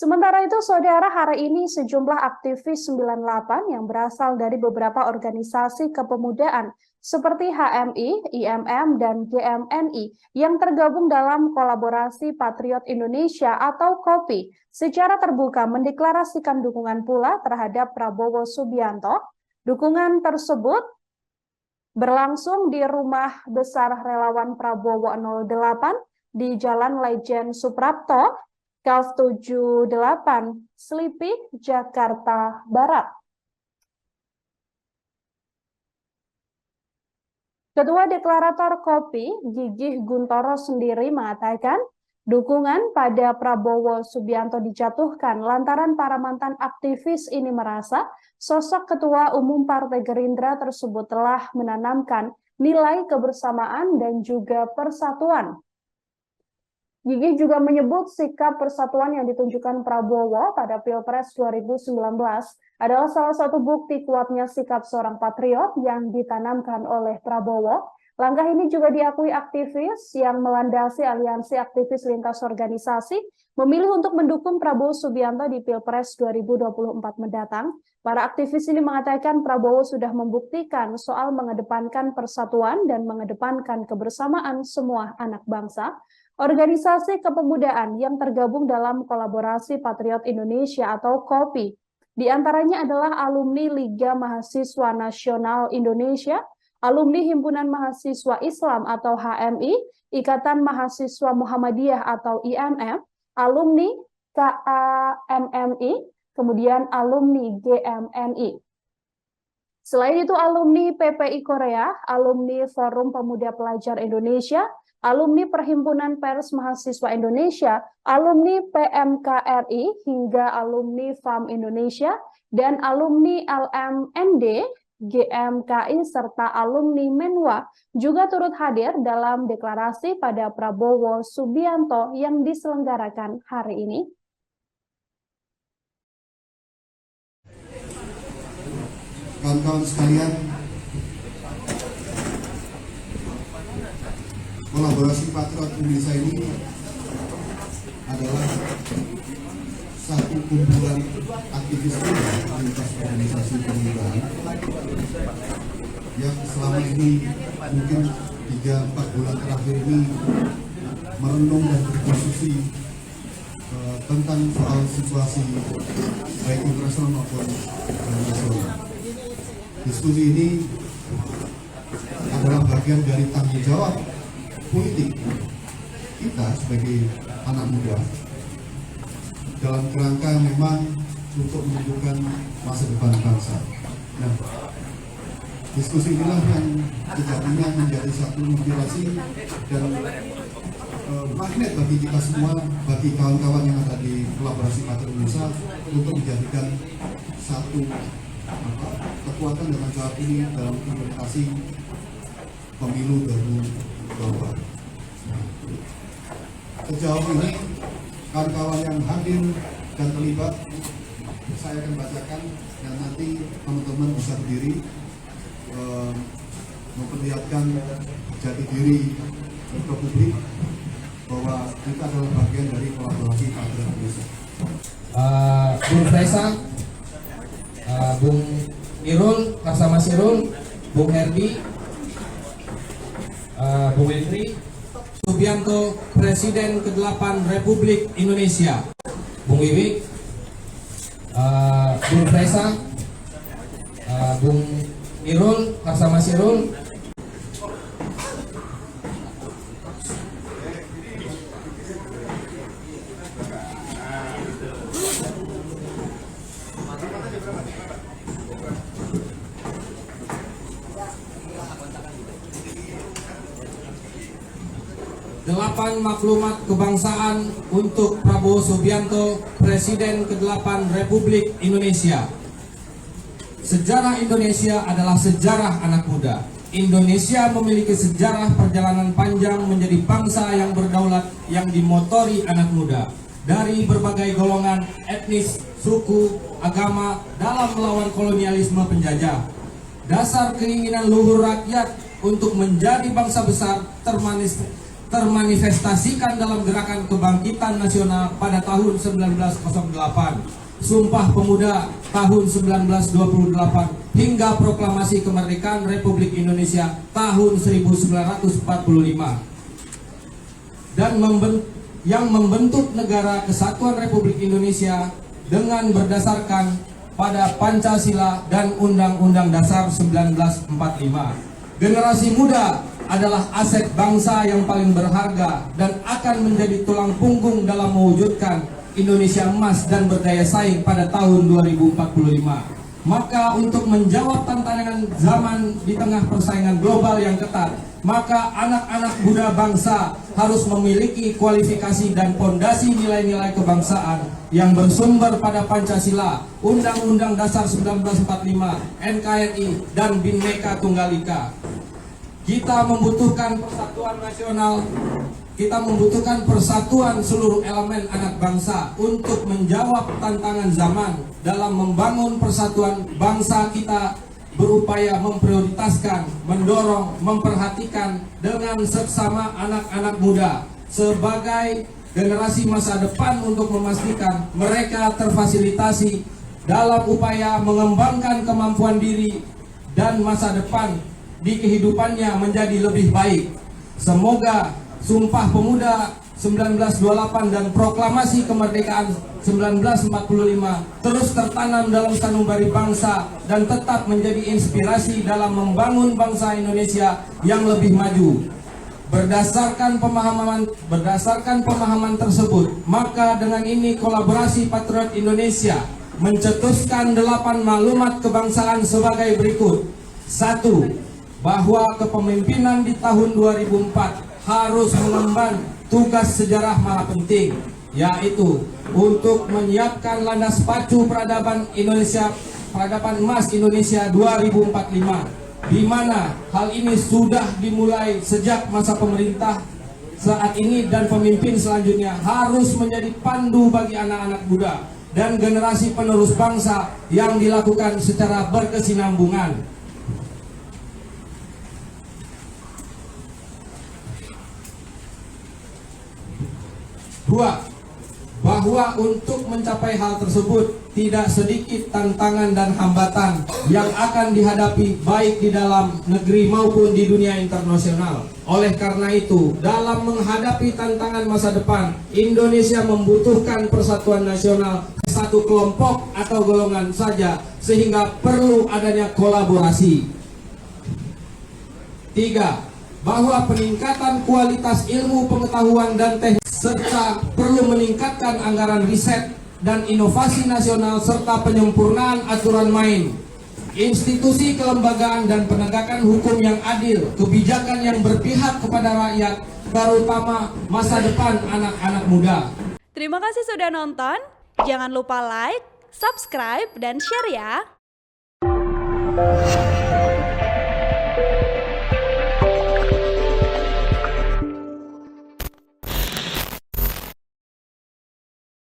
Sementara itu, saudara, hari ini sejumlah aktivis 98 yang berasal dari beberapa organisasi kepemudaan seperti HMI, IMM, dan GMNI yang tergabung dalam kolaborasi Patriot Indonesia atau KOPI secara terbuka mendeklarasikan dukungan pula terhadap Prabowo Subianto. Dukungan tersebut berlangsung di Rumah Besar Relawan Prabowo 08 di Jalan Lejen Suprapto, Kals 78, Selipi, Jakarta Barat. Ketua Deklarator KOPI, Gigih Guntoro sendiri mengatakan, dukungan pada Prabowo Subianto dijatuhkan lantaran para mantan aktivis ini merasa sosok Ketua Umum Partai Gerindra tersebut telah menanamkan nilai kebersamaan dan juga persatuan. Gigih juga menyebut sikap persatuan yang ditunjukkan Prabowo pada Pilpres 2019 adalah salah satu bukti kuatnya sikap seorang patriot yang ditanamkan oleh Prabowo. Langkah ini juga diakui aktivis yang melandasi aliansi aktivis lintas organisasi memilih untuk mendukung Prabowo Subianto di Pilpres 2024 mendatang. Para aktivis ini mengatakan Prabowo sudah membuktikan soal mengedepankan persatuan dan mengedepankan kebersamaan semua anak bangsa. Organisasi kepemudaan yang tergabung dalam kolaborasi Patriot Indonesia atau KOPI. Di antaranya adalah alumni Liga Mahasiswa Nasional Indonesia, alumni Himpunan Mahasiswa Islam atau HMI, Ikatan Mahasiswa Muhammadiyah atau IMM, alumni KAMMI, kemudian alumni GMNI. Selain itu alumni PPI Korea, alumni Forum Pemuda Pelajar Indonesia, alumni Perhimpunan Pers Mahasiswa Indonesia, alumni PMKRI, hingga alumni FAM Indonesia, dan alumni LMND, GMKI, serta alumni Menwa juga turut hadir dalam deklarasi pada Prabowo Subianto yang diselenggarakan hari ini. Kawan-kawan sekalian, kolaborasi Patriot Indonesia ini adalah satu kumpulan aktivis lintas organisasi kepemudaan yang selama ini mungkin 3-4 bulan terakhir ini merenung dan berdiskusi tentang soal situasi baik internasional maupun nasional. Diskusi ini adalah bagian dari tanggung jawab politik kita sebagai anak muda dalam kerangka memang untuk menentukan masa depan bangsa. Nah, diskusi inilah yang sejatinya menjadi satu inspirasi dan magnet bagi kita semua, bagi kawan-kawan yang ada di kolaborasi Patriot Indonesia untuk menjadikan satu kekuatan dan tanggung jawab ini dalam implementasi pemilu 2024. Sejauh ini kawan-kawan yang hadir dan terlibat saya akan bacakan dan nanti teman-teman bisa berdiri memperlihatkan jati diri ke publik bahwa kita adalah bagian dari kolaborasi Patriot Indonesia. Bung Faisal, Bung Irul, Karsama Sirul, Bung Herdi, Bung Wendri, Subianto, Presiden ke-8 Republik Indonesia, Bung Wiwik, Bung Faisal, Bung Irul, Karsama Sirul, Delapan maklumat kebangsaan untuk Prabowo Subianto, Presiden ke-8 Republik Indonesia. Sejarah Indonesia adalah sejarah anak muda. Indonesia memiliki sejarah perjalanan panjang menjadi bangsa yang berdaulat yang dimotori anak muda. Dari berbagai golongan, etnis, suku, agama dalam melawan kolonialisme penjajah. Dasar keinginan luhur rakyat untuk menjadi bangsa besar termanifestasikan dalam Gerakan Kebangkitan Nasional pada tahun 1908, Sumpah Pemuda tahun 1928, hingga Proklamasi Kemerdekaan Republik Indonesia tahun 1945, dan yang membentuk Negara Kesatuan Republik Indonesia dengan berdasarkan pada Pancasila dan Undang-Undang Dasar 1945. Generasi muda adalah aset bangsa yang paling berharga dan akan menjadi tulang punggung dalam mewujudkan Indonesia emas dan berdaya saing pada tahun 2045. Maka untuk menjawab tantangan zaman di tengah persaingan global yang ketat, maka anak-anak muda bangsa harus memiliki kualifikasi dan pondasi nilai-nilai kebangsaan yang bersumber pada Pancasila, Undang-Undang Dasar 1945, NKRI, dan Bhinneka Tunggal Ika. Kita membutuhkan persatuan nasional, kita membutuhkan persatuan seluruh elemen anak bangsa untuk menjawab tantangan zaman dalam membangun persatuan bangsa. Kita berupaya memprioritaskan, mendorong, memperhatikan dengan seksama anak-anak muda sebagai generasi masa depan untuk memastikan mereka terfasilitasi dalam upaya mengembangkan kemampuan diri dan masa depan di kehidupannya menjadi lebih baik. Semoga Sumpah Pemuda 1928 dan Proklamasi Kemerdekaan 1945 terus tertanam dalam sanubari bangsa dan tetap menjadi inspirasi dalam membangun bangsa Indonesia yang lebih maju. Berdasarkan pemahaman tersebut, maka dengan ini Kolaborasi Patriot Indonesia mencetuskan 8 maklumat kebangsaan sebagai berikut. 1. Bahwa kepemimpinan di tahun 2004 harus mengemban tugas sejarah maha penting, yaitu untuk menyiapkan landas pacu peradaban Indonesia, peradaban emas Indonesia 2045, di mana hal ini sudah dimulai sejak masa pemerintah saat ini dan pemimpin selanjutnya harus menjadi pandu bagi anak-anak muda dan generasi penerus bangsa yang dilakukan secara berkesinambungan. 2. Bahwa untuk mencapai hal tersebut tidak sedikit tantangan dan hambatan yang akan dihadapi baik di dalam negeri maupun di dunia internasional. Oleh karena itu, dalam menghadapi tantangan masa depan, Indonesia membutuhkan persatuan nasional satu kelompok atau golongan saja, sehingga perlu adanya kolaborasi. 3. Bahwa peningkatan kualitas ilmu pengetahuan dan teknik serta perlu meningkatkan anggaran riset dan inovasi nasional serta penyempurnaan aturan main, institusi kelembagaan dan penegakan hukum yang adil, kebijakan yang berpihak kepada rakyat, terutama masa depan anak-anak muda. Terima kasih sudah nonton. Jangan lupa like, subscribe, dan share ya.